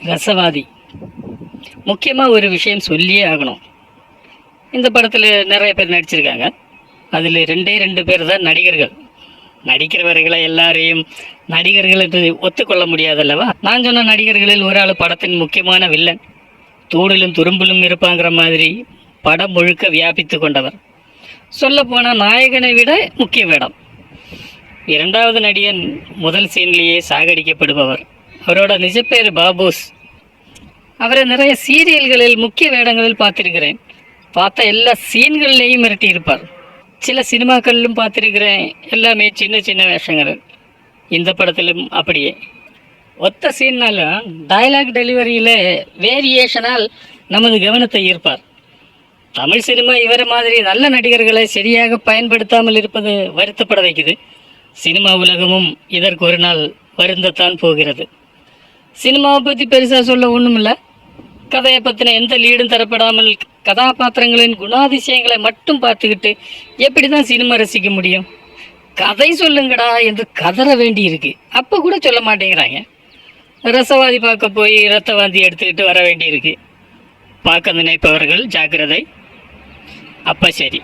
ரசவாதி. முக்கியமாக ஒரு விஷயம் சொல்லியே ஆகணும். இந்த படத்தில் நிறைய பேர் நடிச்சிருக்காங்க. அதில் ரெண்டு பேர் தான் நடிகர்கள். நடிக்கிறவர்களை எல்லாரையும் நடிகர்கள் என்று ஒத்துக்கொள்ள முடியாதல்லவா? நான் சொன்ன நடிகர்களில் ஒரு ஆள் படத்தின் முக்கியமான வில்லன். தூணிலும் துரும்பிலும் இருப்பாங்கிற மாதிரி படம் முழுக்க வியாபித்து கொண்டவர். சொல்லப்போனால் நாயகனை விட முக்கிய வேடம். இரண்டாவது நடிகன் முதல் சீன்லேயே சாகடிக்கப்படுபவர். அவரோட நிஜப்பேர் பாபூஸ். அவரை நிறைய சீரியல்களில் முக்கிய வேடங்களில் பார்த்திருக்கிறேன். பார்த்த எல்லா சீன்கள்லேயும் மிரட்டி இருப்பார். சில சினிமாக்களிலும் பார்த்துருக்கிறேன். எல்லாமே சின்ன சின்ன வேஷங்கள். இந்த படத்திலும் அப்படியே. ஒத்த சீன்னாலும் டயலாக் டெலிவரியில் வேரியேஷனால் நமது கவனத்தை ஈர்ப்பார். தமிழ் சினிமா இவரை மாதிரி நல்ல நடிகர்களை சரியாக பயன்படுத்தாமல் இருப்பது வருத்தப்பட வைக்குது. சினிமா உலகமும் இதற்கு ஒரு நாள் வருந்தத்தான் போகிறது. சினிமாவை பற்றி பெருசாக சொல்ல ஒன்றும் இல்லை. கதையை பற்றின எந்த லீடும் தரப்படாமல் கதாபாத்திரங்களின் குணாதிசயங்களை மட்டும் பார்த்துக்கிட்டு எப்படி தான் சினிமா ரசிக்க முடியும்? கதை சொல்லுங்கடா என்று கதற வேண்டி இருக்கு. அப்போ கூட சொல்ல மாட்டேங்கிறாங்க. ரசவாதி பார்க்க போய் ரத்தவாந்தி எடுத்துக்கிட்டு வர வேண்டியிருக்கு. பார்க்க நினைப்பவர்கள் ஜாக்கிரதை. அப்போ சரி.